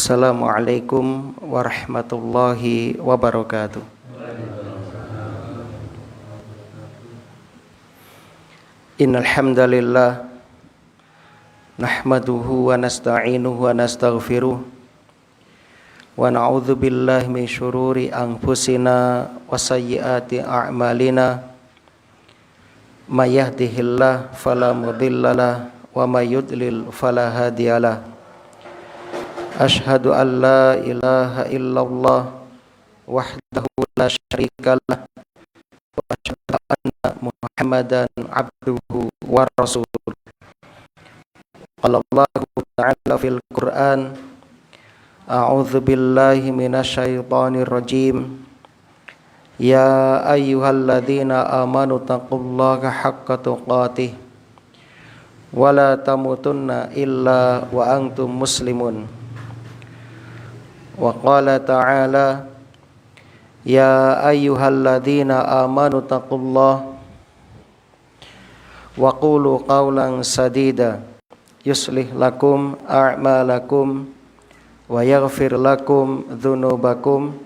Assalamualaikum warahmatullahi wabarakatuh. Innal hamdalillah nahmaduhu wa nasta'inuhu wa nastaghfiruh wa na'udzu billahi min syururi anfusina wa sayyiati a'malina may yahdihillahu fala mudhillalah wa may yudlil fala hadiyalah. Ashhadu an la ilaha illallah wahdahu la syarikalah wa asyhadu anna Muhammadan abduhu wa rasuluh. Qala Allahu ta'ala fil Qur'an, a'udzu billahi minasyaitonir rajim. Ya ayyuhalladzina amanu taqullaha haqqa tuqatih wa la tamutunna illa wa antum muslimun. Wa qala ta'ala, ya ayyuhalladzina amanu taqullaha wa qulu qawlan sadida yuslih lakum a'malakum wa yaghfir lakum dhunubakum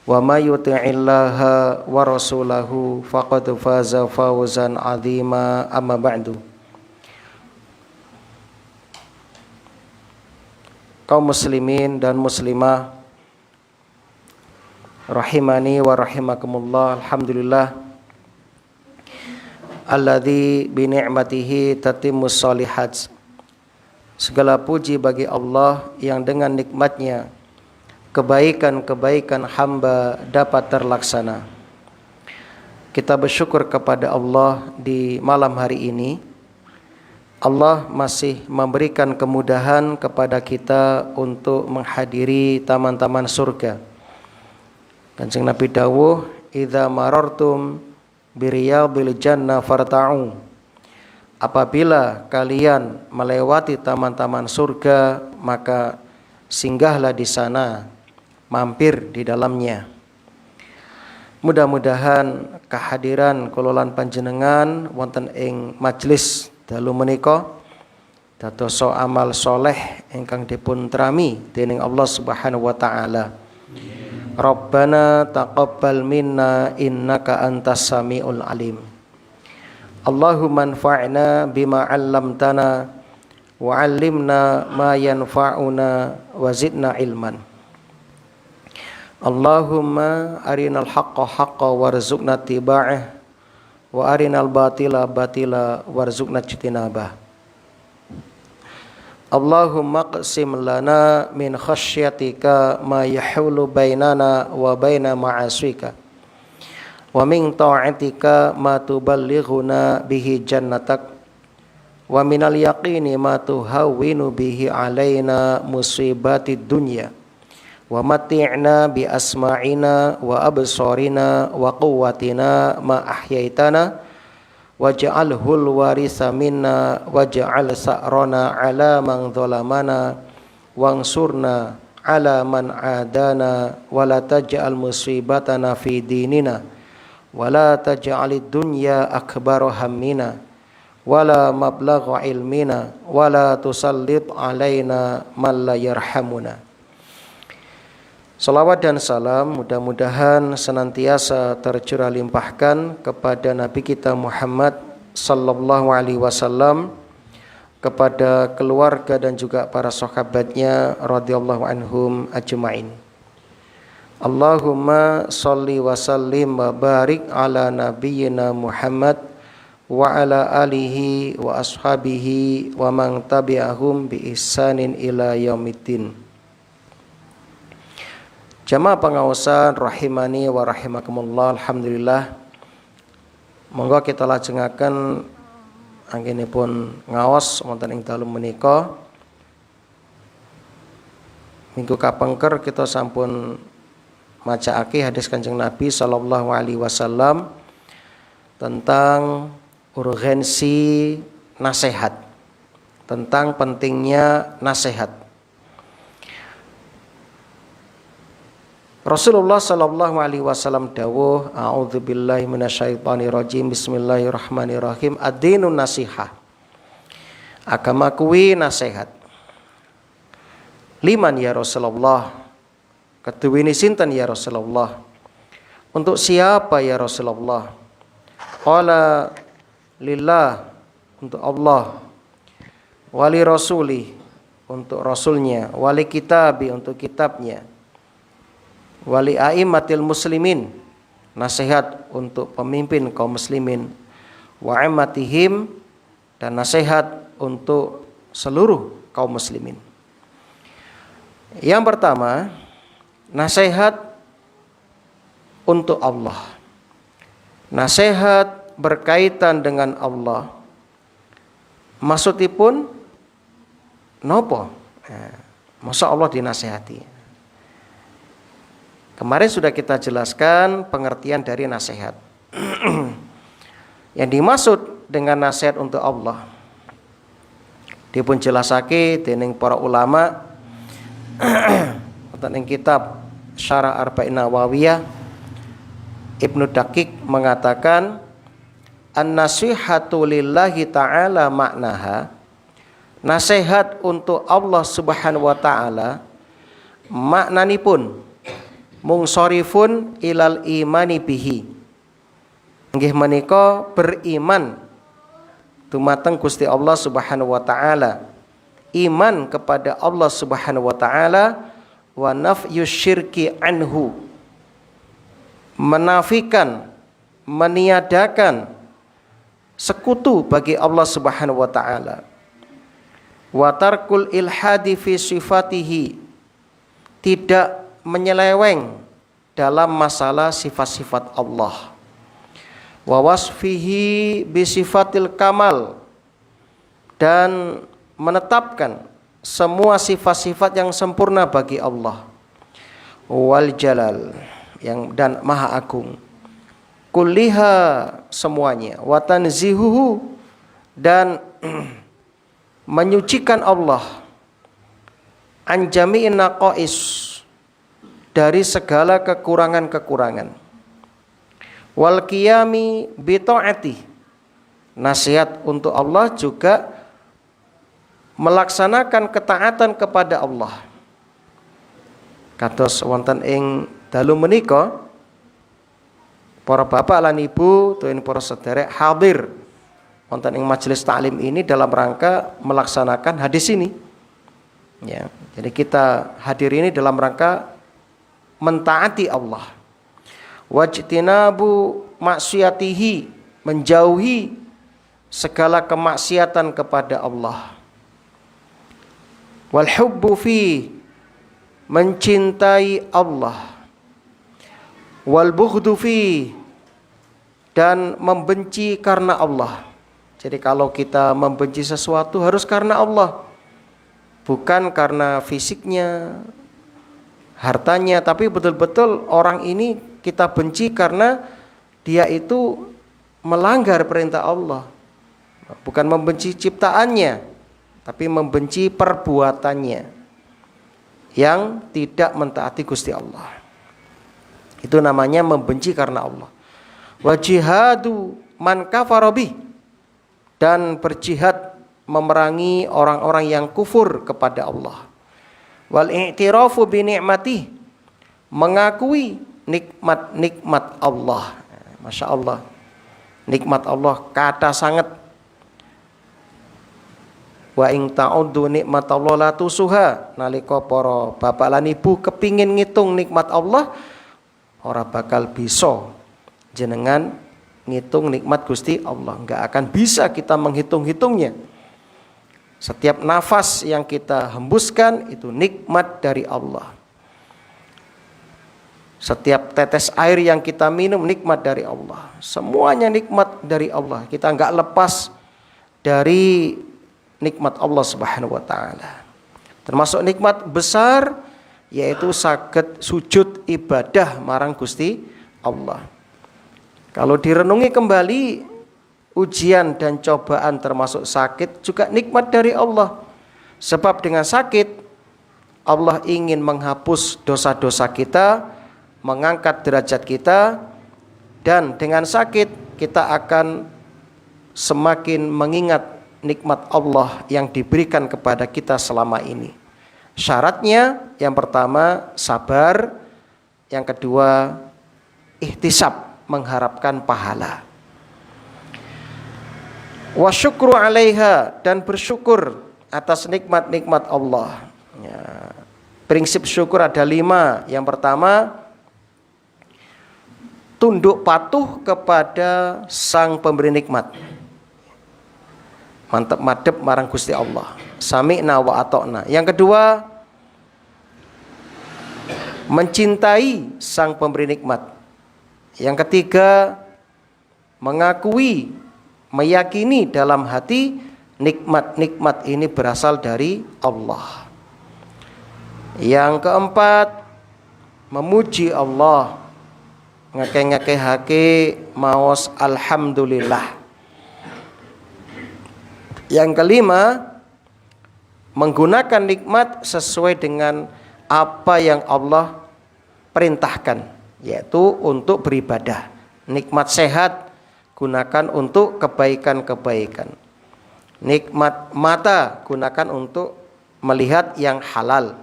wa may yuti'illaha wa rasulahu faqad faza fawzan 'azima. Amma ba'du. Kaum muslimin dan muslimah rahimani wa rahimakumullah. Alhamdulillah alladzi bi ni'matihi tatimmus shalihat. Segala puji bagi Allah yang dengan nikmatnya kebaikan-kebaikan hamba dapat terlaksana. Kita bersyukur kepada Allah di malam hari ini. Allah masih memberikan kemudahan kepada kita untuk menghadiri taman-taman surga. Kanjeng Nabi dawuh, idza marartum biriyadil jannah farta'u. Apabila kalian melewati taman-taman surga, maka singgahlah di sana, mampir di dalamnya. Mudah-mudahan kehadiran kula panjenengan wonten ing majelis dalu menika dadosa amal soleh ingkang dipun trami dening Allah Subhanahu wa taala. Rabbana taqabbal minna innaka antas samiul alim. Allahumma anfa'na bima 'allamtana wa 'allimna ma yanfa'una wa zidna ilman. Allahumma arinal haqqa haqqan warzuqna tiba'ah wa arinal batila batila warzuqna ijtinabah. Allahumma qsim lana min khasyatika ma yahulu bainana wa baina ma'asika wa min ta'atika ma tuballighuna bihi jannatak wa minal yaqini ma tuhawwinu bihi alaina musibatid dunya wa mati'na bi asma'ina wa absarina wa quwwatina ma ahyaitana waj'alhul warisa minna waj'al sa'rana ala man zalamana wansurna ala man adana wa la taj'al musibatana fi dinina wa la taj'alid dunya akbara hammina wa la mablagha ilmina wa la tusallit alaina man la yarhamuna. Salawat dan salam mudah-mudahan senantiasa tercurah limpahkan kepada Nabi kita Muhammad sallallahu alaihi wasallam, kepada keluarga dan juga para sahabatnya radhiyallahu anhum ajmain. Allahumma shalli wa sallim wa barik ala nabiyyina Muhammad wa ala alihi wa ashabihi wa man tabi'ahum bi ihsanin ila yaumiddin. Jamaah pengawasan rahimani wa rahimakumullah. Alhamdulillah, monggo kita lajengaken anggenipun ngaos wonten ing dalu menika. Minggu kapengker kita sampun macaake hadis Kanjeng Nabi sallallahu alaihi wasallam tentang urgensi nasihat, tentang pentingnya nasihat. Rasulullah sallallahu alaihi wasallam dawuh, a'udzubillahi minasyaitonirrajim, bismillahirrahmanirrahim, ad-dinun nasihah. Agama kuwi nasihat. Liman ya Rasulullah? Keduwini sinten ya Rasulullah? Untuk siapa ya Rasulullah? Qala lillah, untuk Allah, wali rasuli, untuk rasulnya, wali kitabi, untuk kitabnya, wali a'immatil muslimin, nasihat untuk pemimpin kaum muslimin, wa ammatihim, dan nasihat untuk seluruh kaum muslimin. Yang pertama, nasihat untuk Allah. Nasihat berkaitan dengan Allah. Maksudipun nopo? Masa Allah dinasihati? Kemarin sudah kita jelaskan pengertian dari nasihat. Yang dimaksud dengan nasihat untuk Allah dipun jelasake dening para ulama tentang kitab Syarah Arba'in Nawawiyah. Ibnu Daqiq mengatakan, an-nasihatu lillahi ta'ala maknaha, nasihat untuk Allah subhanahu wa ta'ala maknanipun mungsorifun ilal imani bihi, nggih menika beriman dumateng Gusti Allah subhanahu wa ta'ala, iman kepada Allah subhanahu wa ta'ala, wa nafyu syirki anhu, menafikan, meniadakan sekutu bagi Allah subhanahu wa ta'ala, wa tarkul ilhadi fi sifatihi, tidak menyeleweng dalam masalah sifat-sifat Allah, wa wasfihi bi sifatil kamal, dan menetapkan semua sifat-sifat yang sempurna bagi Allah, wal jalal, yang dan maha agung, kulliha, semuanya, wa tanzihuhu, dan menyucikan Allah, an jami'in naqais, dari segala kekurangan-kekurangan, wal qiyami bi ta'ati, nasihat untuk Allah juga melaksanakan ketaatan kepada Allah. Kados wonten ing dalu menika para bapak lan ibu tuwin para sederek hadir wonten ing majelis taklim ini dalam rangka melaksanakan hadis ini. Ya, jadi kita hadir ini dalam rangka mentaati Allah. Wajtinabu maksiatihi, menjauhi segala kemaksiatan kepada Allah. Wal hubbu fi, mencintai Allah. Wal bughdu fi, dan membenci karena Allah. Jadi kalau kita membenci sesuatu harus karena Allah, bukan karena fisiknya, hartanya, tapi betul-betul orang ini kita benci karena dia itu melanggar perintah Allah. Bukan membenci ciptaannya, tapi membenci perbuatannya yang tidak mentaati Gusti Allah. Itu namanya membenci karena Allah. Wa jihadu man kafara bih, dan berjihad memerangi orang-orang yang kufur kepada Allah. Wal i'tirafu bi ni'matih, mengakui nikmat-nikmat Allah. Masya Allah, nikmat Allah kata sangat. Wa ing ta'uddu nikmatallahi la tusuha, nalika para bapak lan ibu kepingin ngitung nikmat Allah ora bakal bisa jenengan ngitung nikmat Gusti Allah. Enggak akan bisa kita menghitung-hitungnya. Setiap nafas yang kita hembuskan itu nikmat dari Allah. Setiap tetes air yang kita minum nikmat dari Allah. Semuanya nikmat dari Allah. Kita enggak lepas dari nikmat Allah Subhanahu wa taala. Termasuk nikmat besar yaitu saged sujud ibadah marang Gusti Allah. Kalau direnungi kembali, ujian dan cobaan termasuk sakit juga nikmat dari Allah. Sebab dengan sakit Allah ingin menghapus dosa-dosa kita, mengangkat derajat kita, dan dengan sakit kita akan semakin mengingat nikmat Allah yang diberikan kepada kita selama ini. Syaratnya yang pertama sabar, yang kedua ihtisab, mengharapkan pahala. Wa syukru 'alaiha, dan bersyukur atas nikmat-nikmat Allah. Ya. Prinsip syukur ada 5. Yang pertama, tunduk patuh kepada Sang Pemberi nikmat. Mantep madep marang Gusti Allah. Sami'na wa ata'na. Yang kedua, mencintai Sang Pemberi nikmat. Yang ketiga, mengakui, meyakini dalam hati nikmat-nikmat ini berasal dari Allah. Yang keempat, memuji Allah, ngake-ngakehake maos alhamdulillah. Yang kelima, menggunakan nikmat sesuai dengan apa yang Allah perintahkan, yaitu untuk beribadah. Nikmat sehat gunakan untuk kebaikan-kebaikan. Nikmat mata gunakan untuk melihat yang halal.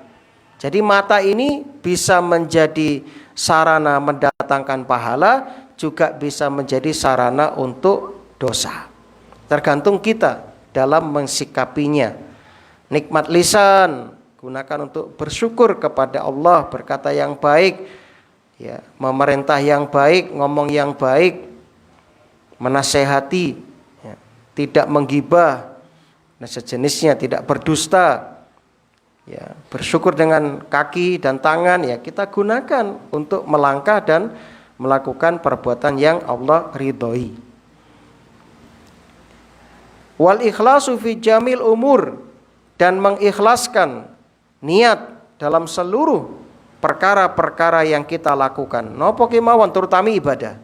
Jadi mata ini bisa menjadi sarana mendatangkan pahala, juga bisa menjadi sarana untuk dosa. Tergantung kita dalam mensikapinya. Nikmat lisan gunakan untuk bersyukur kepada Allah, berkata yang baik, ya, memerintah yang baik, ngomong yang baik, menasehati, ya, tidak menggibah dan sejenisnya, tidak berdusta. Ya, bersyukur dengan kaki dan tangan, ya kita gunakan untuk melangkah dan melakukan perbuatan yang Allah ridhoi. Wal ikhlasu fi jamil umur, dan mengikhlaskan niat dalam seluruh perkara-perkara yang kita lakukan. Nopo kemawon terutama ibadah.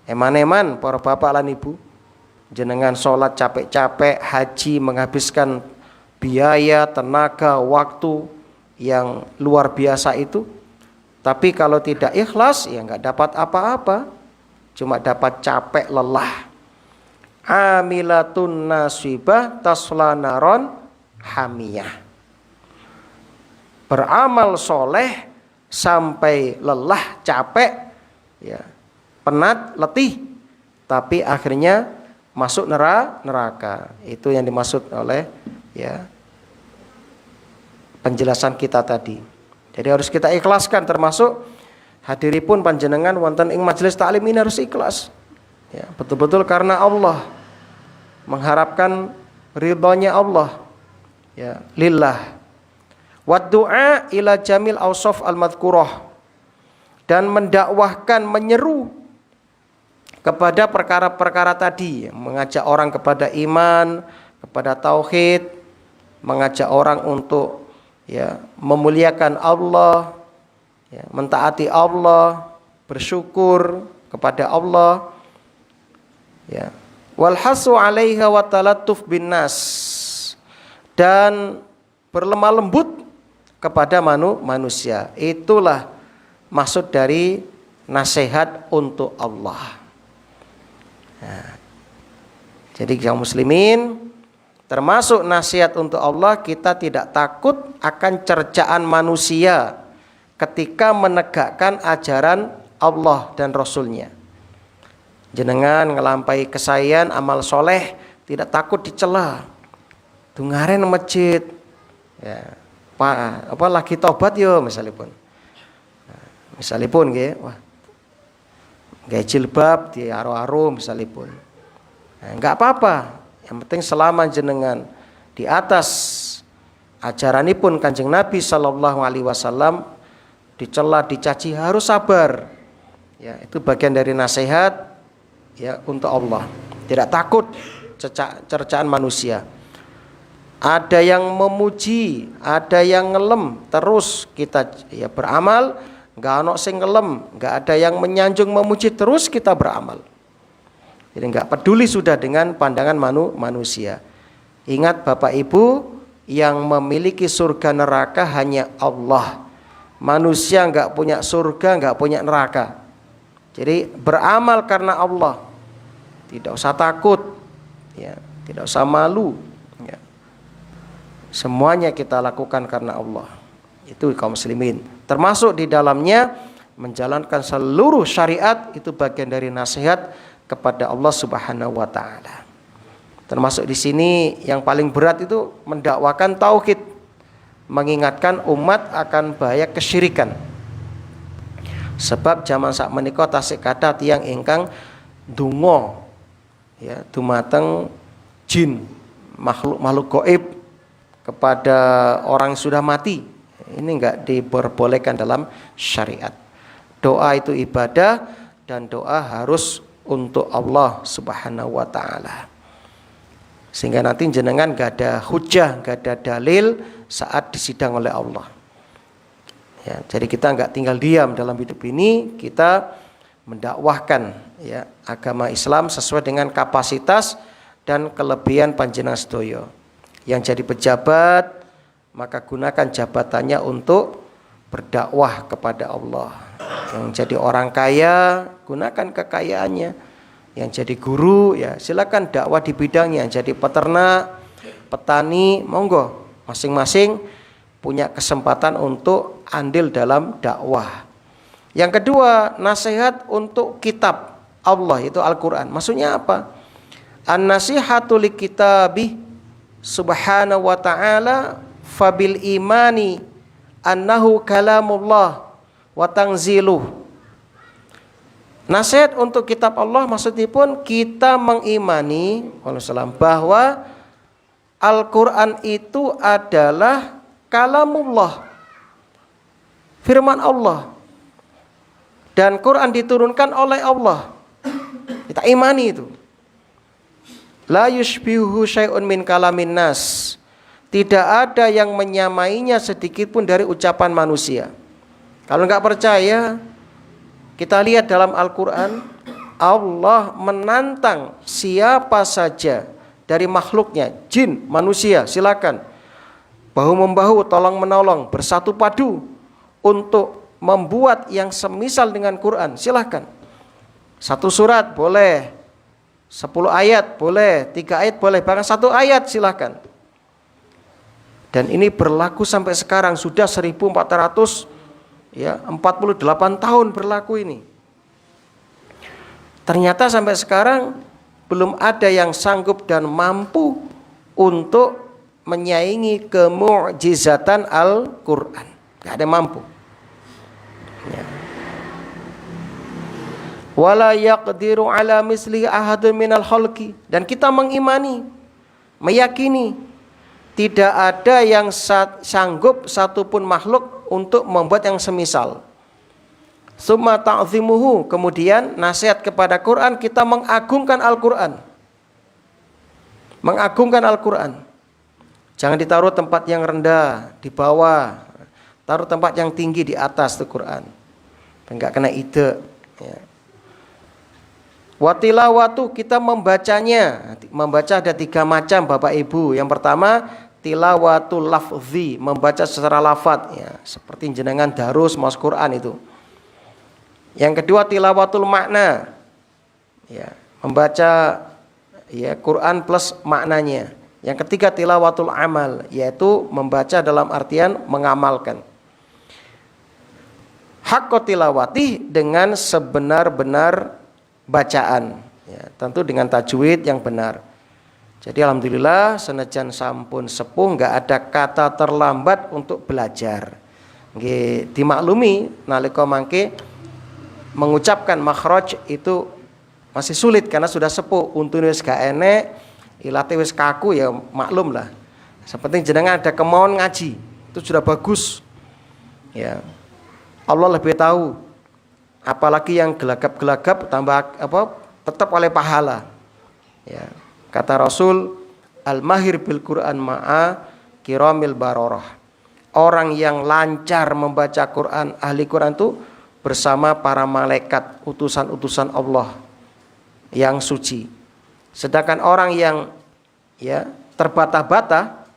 Eman-eman para bapak lan ibu, jenengan sholat capek-capek, haji menghabiskan biaya, tenaga, waktu yang luar biasa itu. Tapi kalau tidak ikhlas, ya nggak dapat apa-apa, cuma dapat capek, lelah. Amilatun nasibah tasla naron hamiyah. Beramal soleh sampai lelah, capek, ya, penat, letih, tapi akhirnya masuk neraka. Itu yang dimaksud oleh, ya, penjelasan kita tadi. Jadi harus kita ikhlaskan, termasuk hadiripun panjenengan wonten ing majelis taklim ini harus ikhlas. Ya, betul-betul karena Allah, mengharapkan ridhonya Allah, ya, lillah. Wad du'a ila jamil awsaf al-madhkurah, dan mendakwahkan, menyeru kepada perkara-perkara tadi, mengajak orang kepada iman, kepada tauhid, mengajak orang untuk, ya, memuliakan Allah, ya, mentaati Allah, bersyukur kepada Allah, ya. Wal hasu 'alaiha wa talattuf bin nas, dan berlemah lembut kepada manusia. Itulah maksud dari nasihat untuk Allah. Nah, jadi kaum muslimin, termasuk nasihat untuk Allah, kita tidak takut akan cercaan manusia ketika menegakkan ajaran Allah dan Rasulnya. Jenengan ngelampai kesayan amal soleh, tidak takut dicela. Dungaren masjid, ya, apa lagi tobat yo misalipun. Misalipun nggih, wah, Gaya jilbab di aro-aro misalipun. Nah, enggak apa-apa. Yang penting selama jenengan di atas ajaranipun Kanjeng Nabi sallallahu alaihi wasallam, dicela, dicaci harus sabar. Ya, itu bagian dari nasihat ya untuk Allah. Tidak takut cercaan manusia. Ada yang memuji, ada yang ngelem, terus kita ya beramal, enggak ono sing ngelem, enggak ada yang menyanjung memuji, terus kita beramal. Jadi enggak peduli sudah dengan pandangan manusia. Ingat Bapak Ibu, yang memiliki surga neraka hanya Allah. Manusia enggak punya surga, enggak punya neraka. Jadi beramal karena Allah. Tidak usah takut, ya, tidak usah malu. Ya. Semuanya kita lakukan karena Allah. Itu kaum muslimin. Termasuk di dalamnya menjalankan seluruh syariat, itu bagian dari nasihat kepada Allah Subhanahu wa taala. Termasuk di sini yang paling berat itu mendakwakan tauhid, mengingatkan umat akan bahaya kesyirikan. Sebab zaman sak menika tasik kata tiyang ingkang donga ya dumateng jin, makhluk gaib kepada orang yang sudah mati. Ini enggak diperbolehkan dalam syariat. Doa itu ibadah dan doa harus untuk Allah Subhanahu wa taala. Sehingga nanti jenengan enggak ada hujah, enggak ada dalil saat disidang oleh Allah. Ya, jadi kita enggak tinggal diam dalam hidup ini, kita mendakwahkan ya agama Islam sesuai dengan kapasitas dan kelebihan panjenengan sedaya. Yang jadi pejabat, maka gunakan jabatannya untuk berdakwah kepada Allah. Yang jadi orang kaya, gunakan kekayaannya. Yang jadi guru, ya silakan dakwah di bidangnya. Jadi peternak, petani, monggo masing-masing punya kesempatan untuk andil dalam dakwah. Yang kedua, nasihat untuk kitab Allah, itu Al-Quran. Maksudnya apa? An-nasihatu li kitabih subhanahu wa ta'ala fabil imani annahu kalamullah wa tanziluh. Nasihat untuk kitab Allah maksudnya pun kita mengimani bahwa Al-Quran itu adalah kalamullah, firman Allah, dan Quran diturunkan oleh Allah. Kita imani itu. La yushbihu syai'un min kalamin nas. Tidak ada yang menyamainya sedikit pun dari ucapan manusia. Kalau enggak percaya, kita lihat dalam Al-Quran, Allah menantang siapa saja dari makhluknya, jin, manusia, silakan bahu-membahu, tolong-menolong, bersatu padu untuk membuat yang semisal dengan Quran, silakan. 1 surat boleh, 10 ayat boleh, 3 ayat boleh, bahkan 1 ayat silakan. Dan ini berlaku sampai sekarang, sudah 1400 ya 48 tahun berlaku ini. Ternyata sampai sekarang belum ada yang sanggup dan mampu untuk menyaingi kemu'jizatan Al-Quran. Gak ada yang mampu ya. Wala yaqdiru ala misli ahadun minal khalqi. Dan kita mengimani, meyakini tidak ada yang sanggup satupun makhluk untuk membuat yang semisal. Summa ta'zimuhu, kemudian nasihat kepada Quran, kita mengagungkan Al-Quran. Mengagungkan Al-Quran. Jangan ditaruh tempat yang rendah, di bawah. Taruh tempat yang tinggi di atas itu Quran. Enggak kena ide ya. Watilawatu, kita membacanya. Membaca ada 3 macam Bapak Ibu. Yang pertama tilawatul lafzi, membaca secara lafaz ya, seperti jenengan darus mas Quran itu. Yang kedua tilawatul makna ya, membaca ya Quran plus maknanya. Yang ketiga tilawatul amal, yaitu membaca dalam artian mengamalkan. Hakko tilawati, dengan sebenar-benar bacaan ya, tentu dengan tajwid yang benar. Jadi alhamdulillah senajan sampun sepuh enggak ada kata terlambat untuk belajar. Nggih dimaklumi nalika mangke mengucapkan makhraj itu masih sulit karena sudah sepuh, untune wis gak enek, ilate wis kaku ya maklum lah. Sepenting jenengan ada kemauan ngaji, itu sudah bagus. Ya. Allah lebih tahu. Apalagi yang gelagap-gelagap tambah tetap oleh pahala. Ya. Kata Rasul, al-mahir bil Qur'an ma'a kiramil bararah. Orang yang lancar membaca Quran, ahli Quran itu bersama para malaikat, utusan-utusan Allah yang suci. Sedangkan orang yang terbata-bata,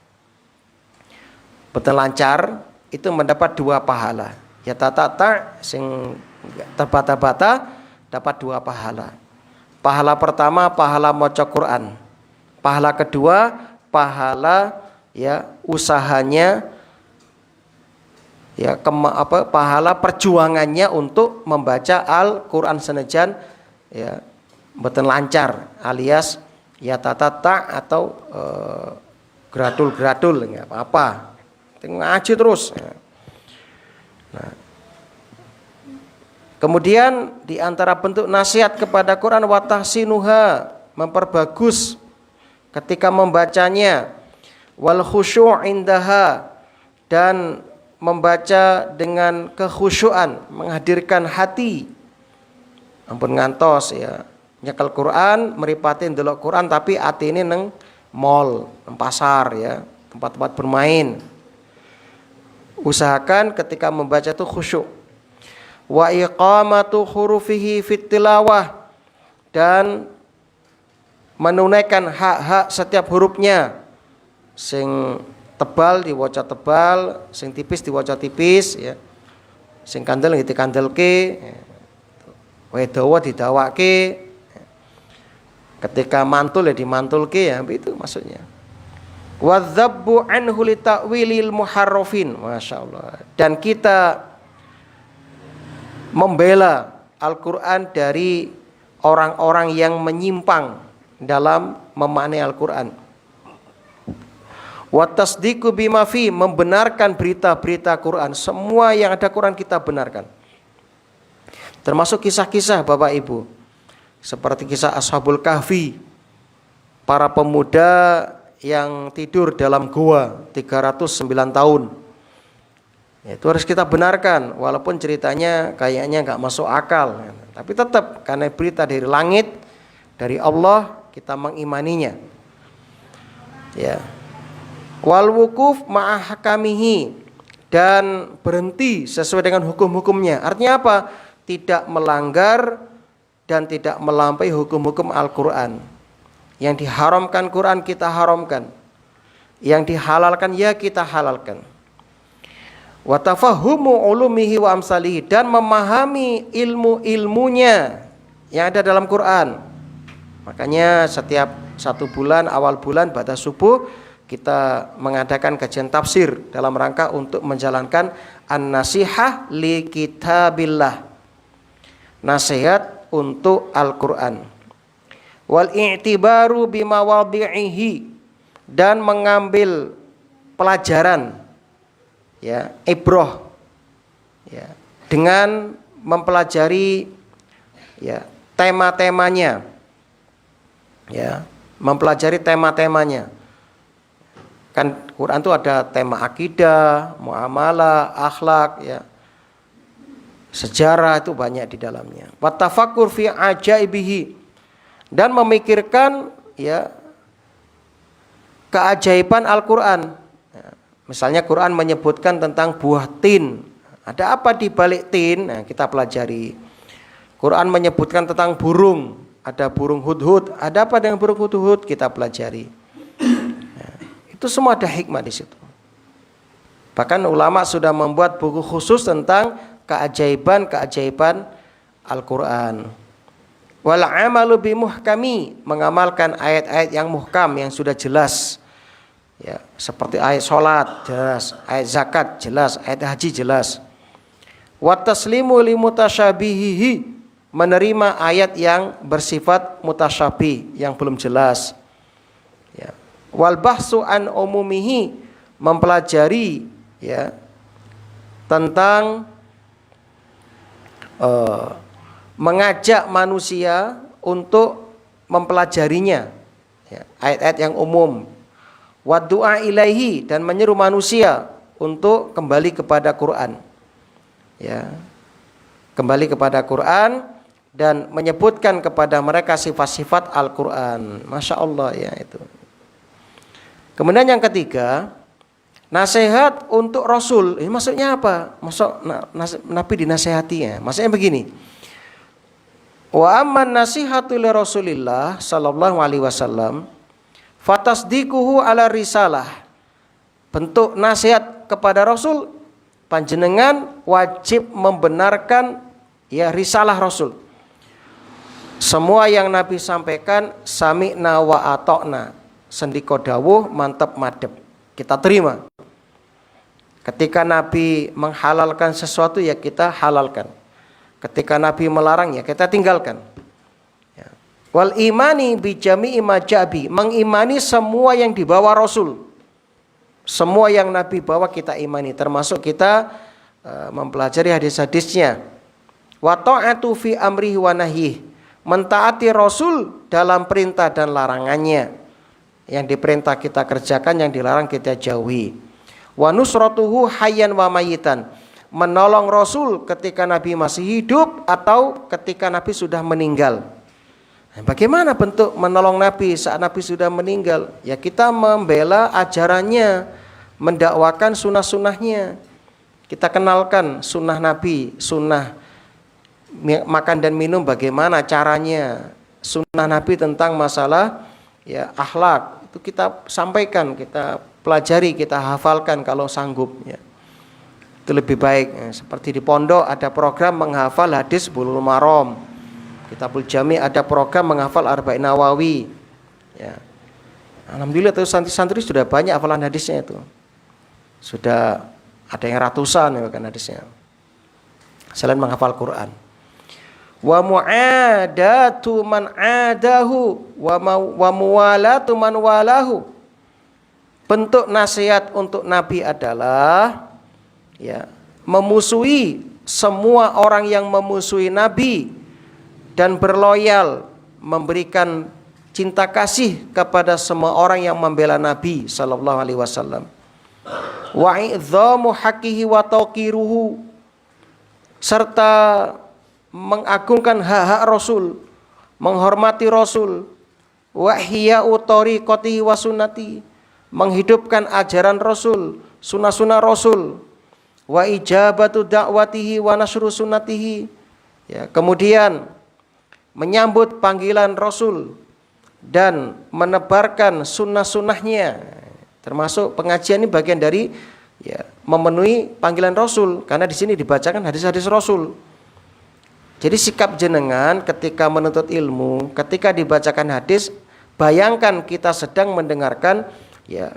betul lancar, itu mendapat 2 pahala. Ya tata sing terbata-bata dapat 2 pahala. Pahala pertama pahala maca Quran. Pahala kedua pahala usahanya pahala perjuangannya untuk membaca Al-Qur'an senajan mboten lancar alias tata atau gradul enggak apa-apa. Ngaji terus. Nah. Kemudian di antara bentuk nasihat kepada Quran wa tahsinuha, memperbagus ketika membacanya, wal khusyu' indaha, dan membaca dengan kekhusyuan, menghadirkan hati. Ampun ngantos nyekel Quran, meripatin delok Quran tapi atine neng mall, neng pasar tempat-tempat bermain. Usahakan ketika membaca itu khusyuk. Wa iqamatu hurufihi fit tilawah, dan menunaikan hak-hak setiap hurufnya. Sing tebal diwaca tebal, sing tipis diwaca tipis Sing kandel dikandelke, wae dawa didawake. Ketika mantul dimantulke itu maksudnya. Wadzabbu anhu li ta'wilil muharrafin, masyaallah. Dan kita membela Al-Qur'an dari orang-orang yang menyimpang dalam memaknai Al-Qur'an. Wa tasdiqu bima fi, membenarkan berita-berita Quran. Semua yang ada Quran kita benarkan. Termasuk kisah-kisah Bapak Ibu. Seperti kisah Ashabul Kahfi, para pemuda yang tidur dalam gua 309 tahun. Itu harus kita benarkan, walaupun ceritanya kayaknya nggak masuk akal, tapi tetap karena berita dari langit, dari Allah, kita mengimaninya. Wal wukuf ma'ahkamihi, dan berhenti sesuai dengan hukum-hukumnya. Artinya apa? Tidak melanggar dan tidak melampaui hukum-hukum Al-Quran. Yang diharamkan Quran kita haramkan, yang dihalalkan kita halalkan. Wa tafahumu ulumihi wa amsalihi, dan memahami ilmu-ilmunya yang ada dalam Quran. Makanya setiap 1 bulan, awal bulan pada subuh kita mengadakan kajian tafsir dalam rangka untuk menjalankan an-nasihah li kitabillah, nasihat untuk Al-Quran. Wal i'tibaru bimawadhi'ihi, dan mengambil pelajaran ibrah dengan mempelajari tema-temanya, mempelajari tema-temanya. Kan Quran itu ada tema akidah, muamalah, akhlak, sejarah, itu banyak di dalamnya. Wa tafakkur fi ajaibihi, dan memikirkan keajaiban Al-Quran. Misalnya Quran menyebutkan tentang buah tin. Ada apa di balik tin? Nah, kita pelajari. Quran menyebutkan tentang burung. Ada burung hudhud. Ada apa dengan burung hudhud? Kita pelajari. Nah, itu semua ada hikmah di situ. Bahkan ulama sudah membuat buku khusus tentang keajaiban-keajaiban Al-Quran. Wal amalu bimuhkami, mengamalkan ayat-ayat yang muhkam, yang sudah jelas. Seperti ayat sholat jelas, ayat zakat jelas, ayat haji jelas. Wa taslimu li mutasyabihihi, menerima ayat yang bersifat mutasyabih, yang belum jelas. Wal bahsu an umumihi, mempelajari tentang mengajak manusia untuk mempelajarinya, ya, ayat-ayat yang umum. Wa du'a ilaihi, dan menyeru manusia untuk kembali kepada Quran. Ya. Kembali kepada Quran dan menyebutkan kepada mereka sifat-sifat Al-Quran. Masya Allah ya itu. Kemudian yang ketiga, nasihat untuk Rasul. Ini maksudnya apa? Maksud Nabi dinasehati ya. Maksudnya begini. Wa amman nasihatu li Rasulillah sallallahu alaihi wasallam fatasdiquhu ala risalah. Bentuk nasihat kepada Rasul, panjenengan wajib membenarkan ya risalah Rasul. Semua yang Nabi sampaikan sami'na wa ata'na, sendika dawuh mantep madep, kita terima. Ketika Nabi menghalalkan sesuatu ya kita halalkan. Ketika Nabi melarang ya kita tinggalkan. Ya. Wal imani bi jami'i ma jabi, mengimani semua yang dibawa Rasul. Semua yang Nabi bawa kita imani, termasuk kita mempelajari hadis-hadisnya. Wa ta'atu fi amrihi wa nahyih, mentaati Rasul dalam perintah dan larangannya. Yang diperintah kita kerjakan, yang dilarang kita jauhi. Wa nusratuhu hayyan wa mayitan, menolong Rasul ketika Nabi masih hidup atau ketika Nabi sudah meninggal. Bagaimana bentuk menolong Nabi saat Nabi sudah meninggal? Ya kita membela ajarannya, mendakwakan sunnah-sunnahnya. Kita kenalkan sunnah Nabi, sunnah makan dan minum bagaimana caranya, sunnah Nabi tentang masalah ya akhlak, itu kita sampaikan, kita pelajari, kita hafalkan kalau sanggup ya. Itu lebih baik ya. Seperti di pondok ada program menghafal hadis Bulughul Maram, Kitabul Jami ada program menghafal Arba'in Nawawi ya. Alhamdulillah tuh santri-santri sudah banyak hafalan hadisnya itu, sudah ada yang ratusan ya kan hadisnya, selain menghafal Quran. Wa mu'adatu man adahu wa muwalatu man walahu. Bentuk nasihat untuk Nabi adalah ya, memusuhi semua orang yang memusuhi Nabi dan berloyal, memberikan cinta kasih kepada semua orang yang membela Nabi sallallahu alaihi wasallam. Wa idzamu haqqihi wa tawqiruhu, serta mengagungkan hak-hak Rasul, menghormati Rasul. Wa ihya'u tariqatihi wa sunnati, menghidupkan ajaran Rasul, sunnah-sunnah Rasul. Wa ijabatu da'watihi wa nasru sunnatihi, ya, kemudian menyambut panggilan Rasul dan menebarkan sunnah-sunnahnya. Termasuk pengajian ini bagian dari ya, memenuhi panggilan Rasul, karena di sini dibacakan hadis-hadis Rasul. Jadi sikap jenengan ketika menuntut ilmu, ketika dibacakan hadis, bayangkan kita sedang mendengarkan ya,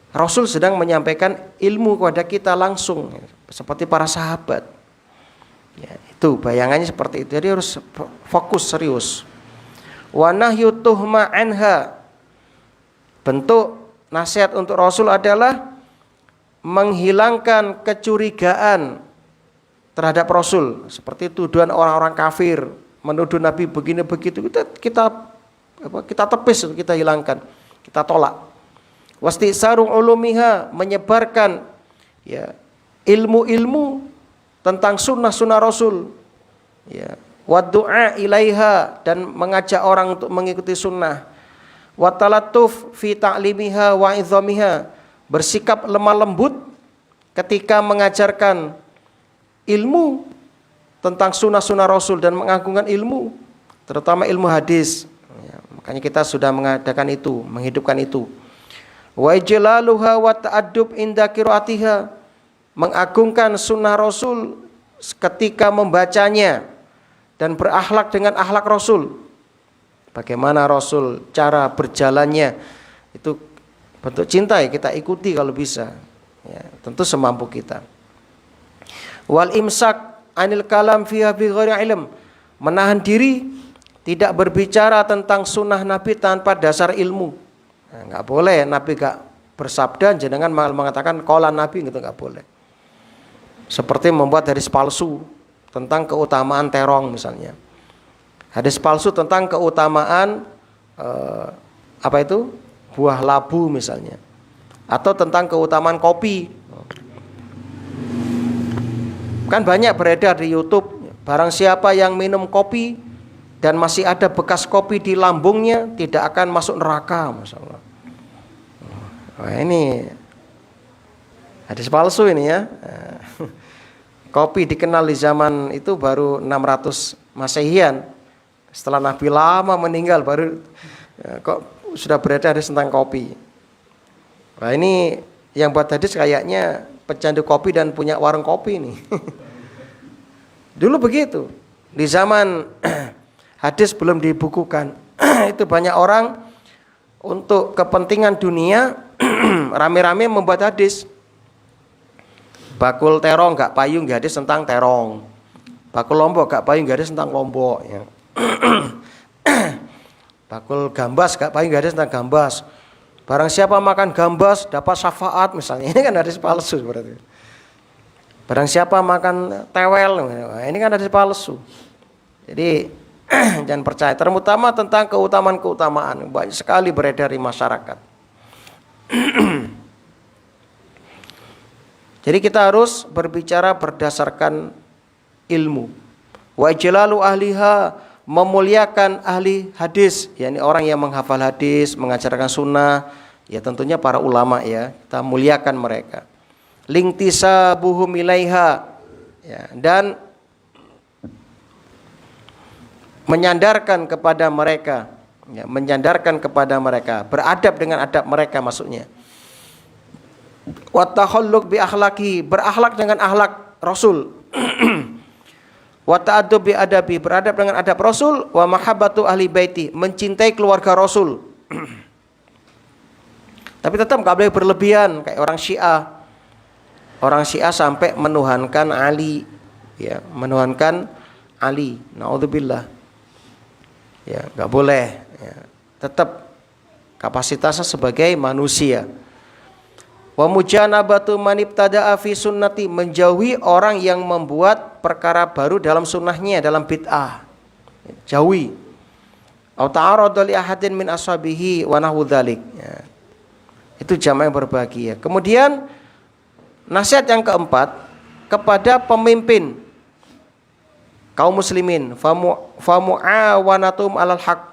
Rasul sedang menyampaikan ilmu kepada kita langsung seperti para sahabat. Ya, itu bayangannya seperti itu. Jadi harus fokus serius. Wa nahyu tuhma anha, bentuk nasihat untuk Rasul adalah menghilangkan kecurigaan terhadap Rasul, seperti tuduhan orang-orang kafir menuduh Nabi begini begitu, kita tepis, kita hilangkan, kita tolak. Wastisaru ulumiha, menyebarkan ya, ilmu-ilmu tentang sunnah-sunnah Rasul ya. Wa du'a ilaiha, dan mengajak orang untuk mengikuti sunnah. Wa talattuf fi ta'limiha wa idhamiha, bersikap lemah lembut ketika mengajarkan ilmu tentang sunnah-sunnah Rasul dan mengagungkan ilmu, terutama ilmu hadis ya, makanya kita sudah mengadakan itu, menghidupkan itu. Wa ijlaluha wa ta'addub inda qiraatiha, mengagungkan sunnah Rasul ketika membacanya dan berakhlak dengan akhlak Rasul. Bagaimana Rasul cara berjalannya, itu bentuk cinta ya, kita ikuti kalau bisa ya, tentu semampu kita. Wal imsak anil kalam fiha bi ghairi ilm, menahan diri tidak berbicara tentang sunnah Nabi tanpa dasar ilmu. Nah, enggak boleh Nabi enggak bersabda jenengan mengatakan qala Nabi, gitu enggak boleh. Seperti membuat hadis palsu tentang keutamaan terong misalnya. Hadis palsu tentang keutamaan buah labu misalnya, atau tentang keutamaan kopi. Kan banyak beredar di YouTube, barang siapa yang minum kopi dan masih ada bekas kopi di lambungnya tidak akan masuk neraka, masalah. Wah, ini hadis palsu ini ya. Kopi dikenal di zaman itu baru 600 Masehian. Setelah Nabi lama meninggal baru kok sudah beredar hadis tentang kopi. Nah, ini yang buat hadis kayaknya pecandu kopi dan punya warung kopi nih. Dulu begitu. Di zaman hadis belum dibukukan, itu banyak orang untuk kepentingan dunia rame-rame membuat hadis. Bakul terong gak payung gak hadis tentang terong. Bakul lombok gak payung gak hadis tentang lombok ya. Bakul gambas gak payung gak hadis tentang gambas. Barang siapa makan gambas dapat syafaat misalnya. Ini kan hadis palsu berarti. Barang siapa makan tewel, ini kan hadis palsu. Jadi jangan percaya. Terutama tentang keutamaan-keutamaan banyak sekali beredar di masyarakat. Jadi kita harus berbicara berdasarkan ilmu. Wa ijlalu ahliha, memuliakan ahli hadis, yakni orang yang menghafal hadis, mengajarkan sunnah, ya tentunya para ulama ya, kita muliakan mereka. Lingtisabuhum ilaiha, ya, dan menyandarkan kepada mereka, ya, menyandarkan kepada mereka, beradab dengan adab mereka maksudnya. Wa takhalluq bi akhlaqi, berakhlak dengan akhlak Rasul. Wa ta'addub bi adabi, beradab dengan adab Rasul. Wa mahabbatu ahli baiti, mencintai keluarga Rasul. Tapi tetap enggak boleh berlebihan kayak orang Syiah. Orang Syiah sampai menuhankan Ali, ya, menuhankan Ali. Naudzubillah. Ya, enggak boleh, ya. Tetap kapasitasnya sebagai manusia. Wa mujanabatu man ibtada'a fi sunnati, menjauhi orang yang membuat perkara baru dalam sunnahnya, dalam bid'ah. Jauhi. Au ta'arada li ahadin min ashabihi wa nahwu dzalik. Ya. Itu jamaah yang berbahagia. Kemudian nasihat yang keempat kepada pemimpin kaum muslimin, famu'awanatum alal haq.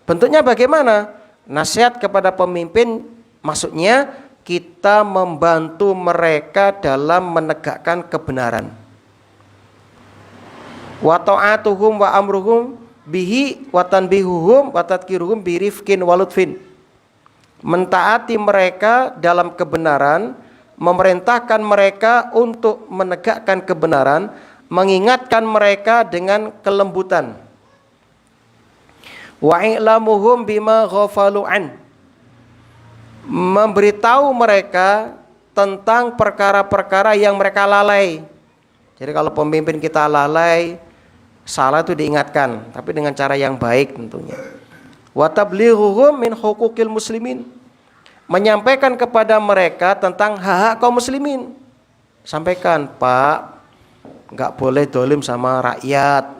Bentuknya bagaimana? Nasihat kepada pemimpin maksudnya kita membantu mereka dalam menegakkan kebenaran. Wa ta'atuhum wa amruhum bihi wa tanbihuhum wa tadhkiruhum bi rifqin wa lutfin. Mentaati mereka dalam kebenaran, memerintahkan mereka untuk menegakkan kebenaran, mengingatkan mereka dengan kelembutan. Wa i'lamuhum bima ghafalu an, memberitahu mereka tentang perkara-perkara yang mereka lalai. Jadi kalau pemimpin kita lalai, salah itu diingatkan, tapi dengan cara yang baik tentunya. Wa tablighuhum min huquqil muslimin, menyampaikan kepada mereka tentang hak-hak kaum muslimin. Sampaikan, Pak, enggak boleh dolim sama rakyat,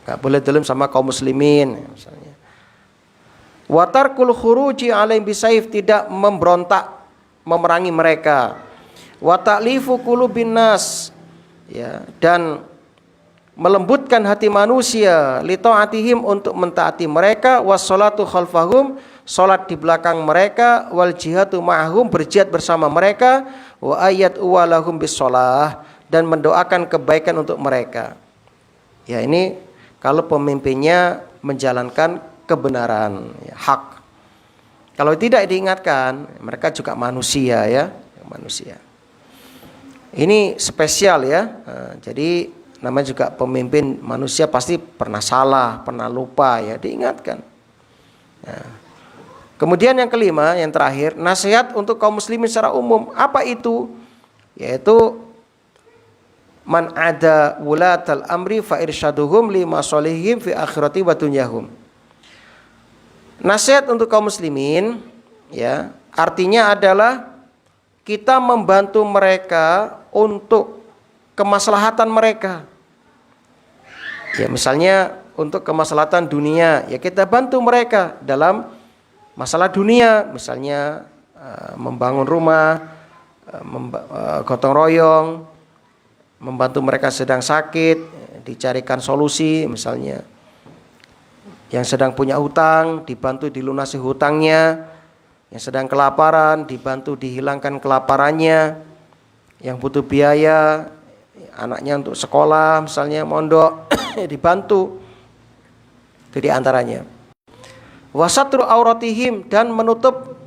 enggak boleh dolim sama kaum muslimin misalnya. Wa tarkul khuruji alaihim bisaif, tidak memberontak memerangi mereka. Wa ta'lifu qulubin nas, ya, dan melembutkan hati manusia, li ta'atihim, untuk mentaati mereka, wassalatu khalfahum, salat di belakang mereka, wal jihadu ma'ahum, berjihad bersama mereka, wa ayat walahum bisolah, dan mendoakan kebaikan untuk mereka. Ya, ini kalau pemimpinnya menjalankan kebenaran, ya, hak. Kalau tidak diingatkan, mereka juga manusia ya, manusia. Ini spesial ya. Jadi namanya juga pemimpin manusia, pasti pernah salah, pernah lupa ya, diingatkan. Nah, kemudian yang kelima, yang terakhir, nasihat untuk kaum muslimin secara umum. Apa itu? Yaitu man ada wulatal amri fa irsyaduhum li masalihim fi akhirati wa dunyahum. Nasihat untuk kaum muslimin, ya, artinya adalah kita membantu mereka untuk kemaslahatan mereka. Ya, misalnya untuk kemaslahatan dunia, ya kita bantu mereka dalam masalah dunia, misalnya membangun rumah, gotong royong, membantu mereka sedang sakit, dicarikan solusi, misalnya yang sedang punya hutang dibantu dilunasi hutangnya, yang sedang kelaparan dibantu dihilangkan kelaparannya, yang butuh biaya anaknya untuk sekolah misalnya mondok dibantu. Itu diantaranya. Wasatru auratihim, dan menutup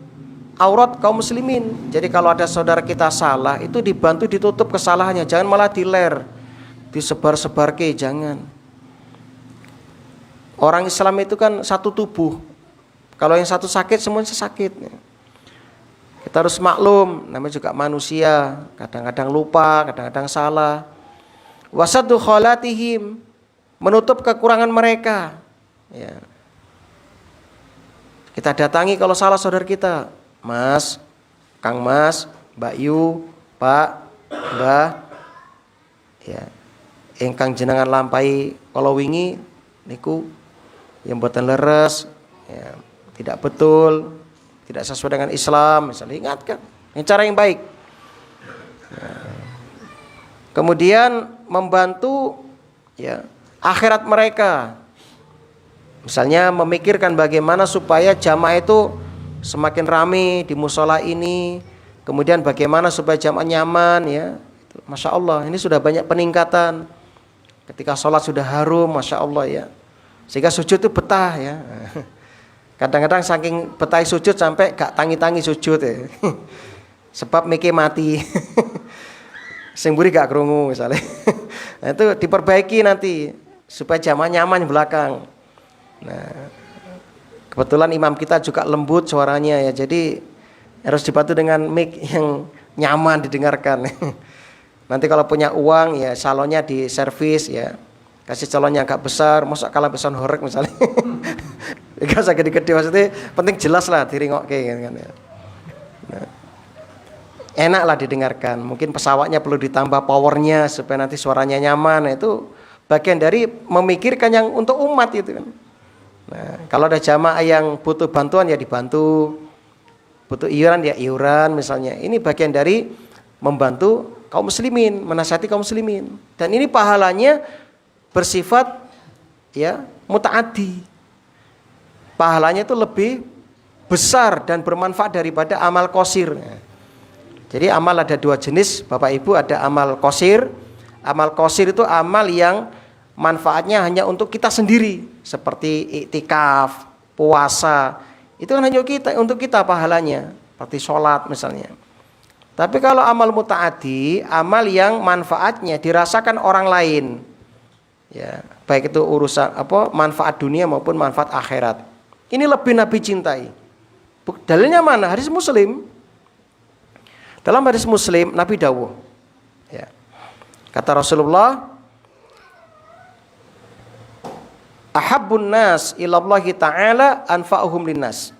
aurat kaum muslimin. Jadi kalau ada saudara kita salah, itu dibantu ditutup kesalahannya, jangan malah diler, disebar-sebar jangan. Orang Islam itu kan satu tubuh. Kalau yang satu sakit, semuanya sakit. Kita harus maklum, namanya juga manusia, kadang-kadang lupa, kadang-kadang salah. Wasaddu khalatihim, menutup kekurangan mereka. Ya. Kita datangi kalau salah saudara kita, Mas, Kang Mas, Mbak Yu, Pak, Mbah, ya, ingkang jenengan lampahi kalau wingi niku yang mboten leres, ya, tidak betul, tidak sesuai dengan Islam, misalnya ingatkan dengan cara yang baik. Kemudian membantu, ya, akhirat mereka. Misalnya memikirkan bagaimana supaya jamaah itu semakin ramai di musola ini, kemudian bagaimana supaya jamaah nyaman, ya. Masya Allah, ini sudah banyak peningkatan. Ketika sholat sudah harum, Masya Allah, ya. Sehingga sujud itu betah, ya. Kadang-kadang saking betah sujud sampai gak tangi-tangi sujud, ya. Sebab mikir mati. Sing mburi gak krungu misalnya. Nah, itu diperbaiki nanti supaya jamaah nyaman di belakang. Nah, kebetulan imam kita juga lembut suaranya, ya. Jadi harus dibantu dengan mic yang nyaman didengarkan. Nanti kalau punya uang, ya salonnya di servis, ya. Kasih calonnya agak besar, masa kalah pesan horek misalnya. Enggak usah gede-gede, maksudnya penting jelas lah diringokke kan, ya. Nah, enaklah didengarkan. Mungkin pesawatnya perlu ditambah powernya supaya nanti suaranya nyaman. Nah, itu bagian dari memikirkan yang untuk umat itu kan. Nah, kalau ada jamaah yang butuh bantuan ya dibantu, butuh iuran ya iuran misalnya. Ini bagian dari membantu kaum muslimin, menasihati kaum muslimin. Dan ini pahalanya bersifat, ya, mutaaddi. Pahalanya itu lebih besar dan bermanfaat daripada amal qasir. Jadi amal ada dua jenis, Bapak Ibu, ada amal qasir. Amal qasir itu amal yang manfaatnya hanya untuk kita sendiri, seperti iktikaf, puasa. Itu kan hanya untuk kita pahalanya, seperti sholat misalnya. Tapi kalau amal mutaaddi, amal yang manfaatnya dirasakan orang lain, ya, baik itu urusan manfaat dunia maupun manfaat akhirat. Ini lebih Nabi cintai. Dalilnya mana? Hadis Muslim. Dalam hadis Muslim Nabi dawuh, ya, kata Rasulullah, ahabbun nas ilallahi ta'ala anfa'uhum linnas.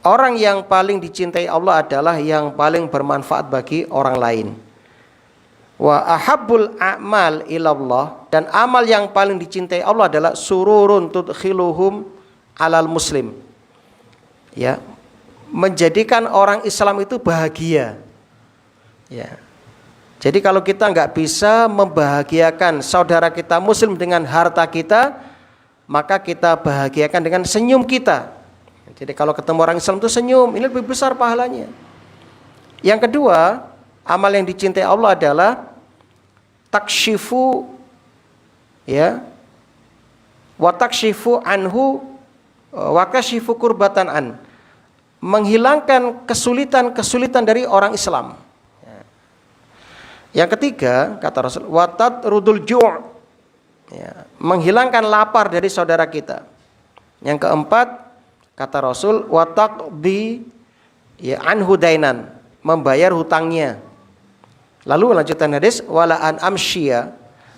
Orang yang paling dicintai Allah adalah yang paling bermanfaat bagi orang lain. Wa ahabbul a'mal ilallah, dan amal yang paling dicintai Allah adalah sururun tudkhiluhum alal muslim. Ya, menjadikan orang Islam itu bahagia. Ya. Jadi kalau kita nggak bisa membahagiakan saudara kita muslim dengan harta kita, maka kita bahagiakan dengan senyum kita. Jadi kalau ketemu orang Islam itu senyum, ini lebih besar pahalanya. Yang kedua, amal yang dicintai Allah adalah takshifu, ya, wa takshifu anhu wa kashifu kurbatan an, menghilangkan kesulitan-kesulitan dari orang Islam. Yang ketiga, kata Rasul, wa tatrudul ju', ya, menghilangkan lapar dari saudara kita. Yang keempat, kata Rasul, wa taqdi, ya, anhu dainan, membayar hutangnya. Lalu lanjutan hadis, wala an amsyiya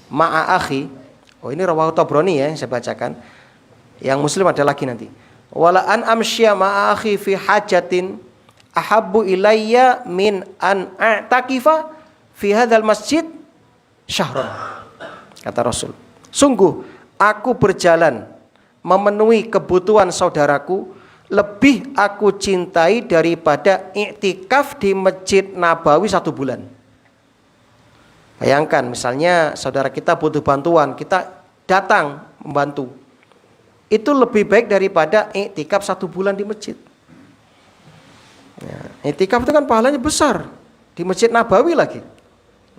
ma'a akhi. Oh, ini rawahu Tabrani, ya, yang saya bacakan. Yang Muslim ada lagi nanti. Wala an amsyiya ma'a akhi fi hajatin ahabbu ilayya min an a'takifa fi hadzal masjid syahran. Kata Rasul, Sungguh aku berjalan memenuhi kebutuhan saudaraku lebih aku cintai daripada iktikaf di Masjid Nabawi 1 bulan. Bayangkan misalnya saudara kita butuh bantuan, kita datang membantu. Itu lebih baik daripada iktikaf 1 bulan di masjid. Ya, iktikaf itu kan pahalanya besar di Masjid Nabawi lagi.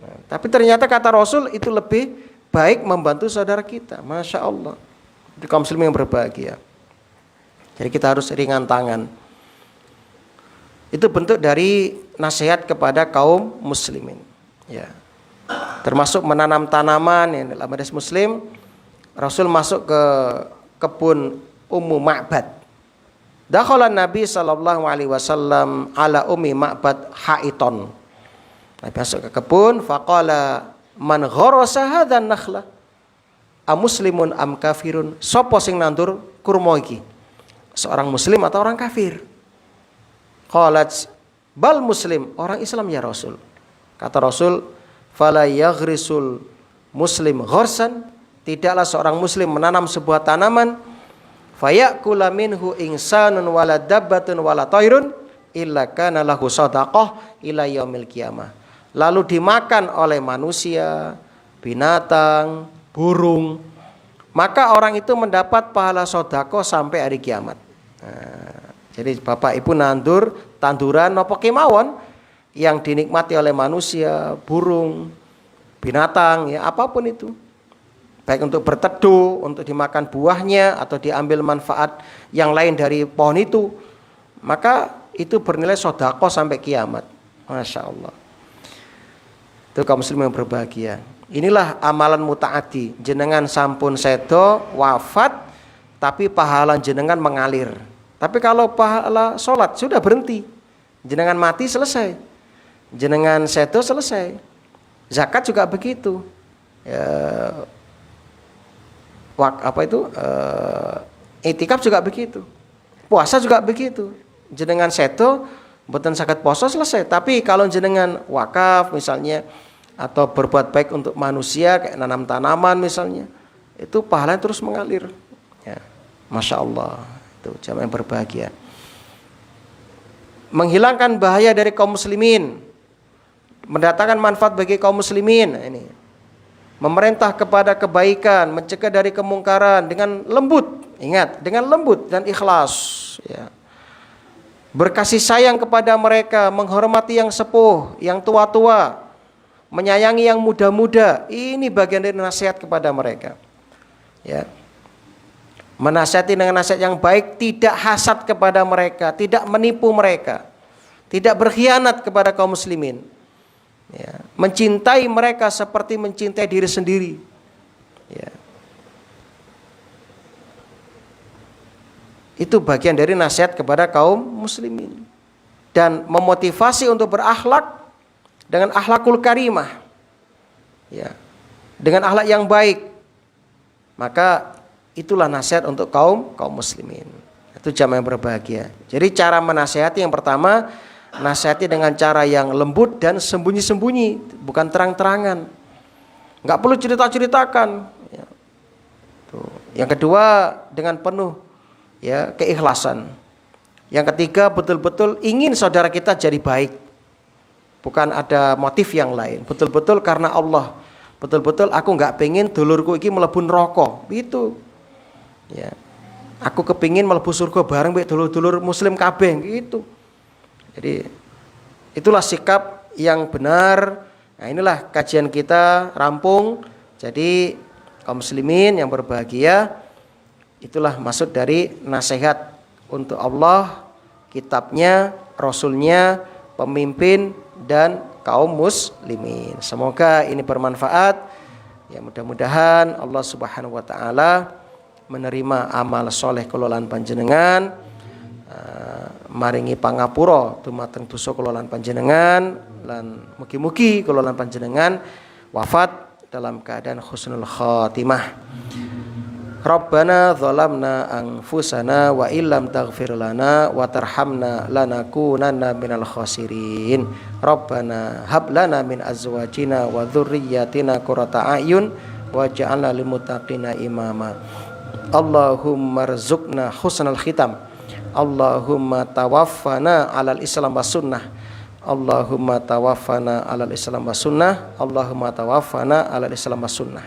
Nah, tapi ternyata kata Rasul itu lebih baik membantu saudara kita. Masya Allah. Di kaum muslimin yang berbahagia. Jadi kita harus ringan tangan. Itu bentuk dari nasihat kepada kaum muslimin. Ya. Termasuk menanam tanaman yang dalam hadis Muslim, Rasul masuk ke kebun Ummu Ma'bad. Dakhala Nabi sallallahu alaihi wasallam ala Ummi Ma'bad haiton. Nabi masuk ke kebun, faqala man gharasa hadzan nakhla amuslimun am kafirun? Sopo sing nandur kurma iki? Seorang muslim atau orang kafir? Qalat bal muslim, orang Islam ya Rasul. Kata Rasul, fala yaghrisul muslim gharsan, tidaklah seorang muslim menanam sebuah tanaman fayakula minhu insanun wala dabbatun wala tairun illa kana lahu shadaqah ila yaumil qiyamah. Lalu dimakan oleh manusia, binatang, burung, maka orang itu mendapat pahala sedekah sampai hari kiamat. Nah, jadi Bapak Ibu nandur tanduran napa kemawon yang dinikmati oleh manusia, burung, binatang, ya apapun itu. Baik untuk berteduh, untuk dimakan buahnya atau diambil manfaat yang lain dari pohon itu, maka itu bernilai sedekah sampai kiamat. Masya Allah. Itu kaum muslimin yang berbahagia. Inilah amalan mutaati. Jenengan sampun sedo wafat, tapi pahala jenengan mengalir. Tapi kalau pahala sholat sudah berhenti, jenengan mati selesai. Jenengan sedo selesai. Zakat juga begitu. Ya, itikaf juga begitu. Puasa juga begitu. Jenengan sedo mboten saged poso selesai. Tapi kalau jenengan wakaf misalnya atau berbuat baik untuk manusia kayak nanam tanaman misalnya, itu pahalanya terus mengalir. Ya, Masya Allah. Itu jamaah yang berbahagia. Menghilangkan bahaya dari kaum muslimin, mendatangkan manfaat bagi kaum muslimin. Ini memerintah kepada kebaikan, mencegah dari kemungkaran dengan lembut. Ingat, dengan lembut dan ikhlas. Ya. Berkasih sayang kepada mereka, menghormati yang sepuh, yang tua-tua, menyayangi yang muda-muda. Ini bagian dari nasihat kepada mereka. Ya. Menasihati dengan nasihat yang baik, tidak hasad kepada mereka, tidak menipu mereka, tidak berkhianat kepada kaum muslimin. Ya. Mencintai mereka seperti mencintai diri sendiri. Ya. Itu bagian dari nasihat kepada kaum muslimin. Dan memotivasi untuk berakhlak dengan akhlakul karimah. Ya. Dengan akhlak yang baik. Maka itulah nasihat untuk kaum muslimin. Itu jamaah yang berbahagia. Jadi cara menasihati yang pertama, nasihati dengan cara yang lembut dan sembunyi-sembunyi, bukan terang-terangan. Enggak perlu cerita-ceritakan. Ya. Tuh. Yang kedua dengan penuh ya keikhlasan. Yang ketiga betul-betul ingin saudara kita jadi baik. Bukan ada motif yang lain. Betul-betul karena Allah. Betul-betul aku enggak pengen dulurku iki mlebu neraka. Gitu. Ya. Aku kepingin mlebu surga bareng mbek dulur-dulur muslim kabeh gitu. Jadi itulah sikap yang benar. Nah, inilah kajian kita rampung. Jadi kaum muslimin yang berbahagia, itulah maksud dari nasihat untuk Allah, kitabnya, rasulnya, pemimpin dan kaum muslimin. Semoga ini bermanfaat. Ya, mudah-mudahan Allah Subhanahu wa taala menerima amal soleh kelolaan panjenengan, maringi pangapura dumateng dosa kelolaan panjenengan, lan mugi-mugi kelolaan panjenengan wafat dalam keadaan husnul khatimah. Rabbana zalamna anfusana wa illam taghfir lana wa tarhamna lanakunanna minal khasirin. Rabbana hab lana min azwajina wa dzurriyyatina qurrata a'yun waj'alna lil muttaqina imama. Allahumma rzuqna husnal khitam. Allahumma tawaffana 'alal Islam was sunnah. Allahumma tawaffana 'alal Islam was sunnah. Allahumma tawaffana 'alal Islam was sunnah.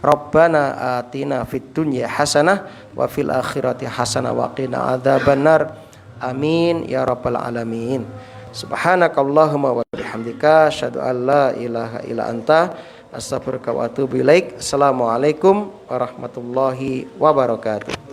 Rabbana atina fid dunya hasanah wa fil akhirati hasanah wa qina adzabannar. Amin ya rabbal alamin. Subhanakallahumma wa bihamdika asyhadu an la ilaha illa anta astaghfiruka wa atubu ilaik. Assalamualaikum warahmatullahi wabarakatuh.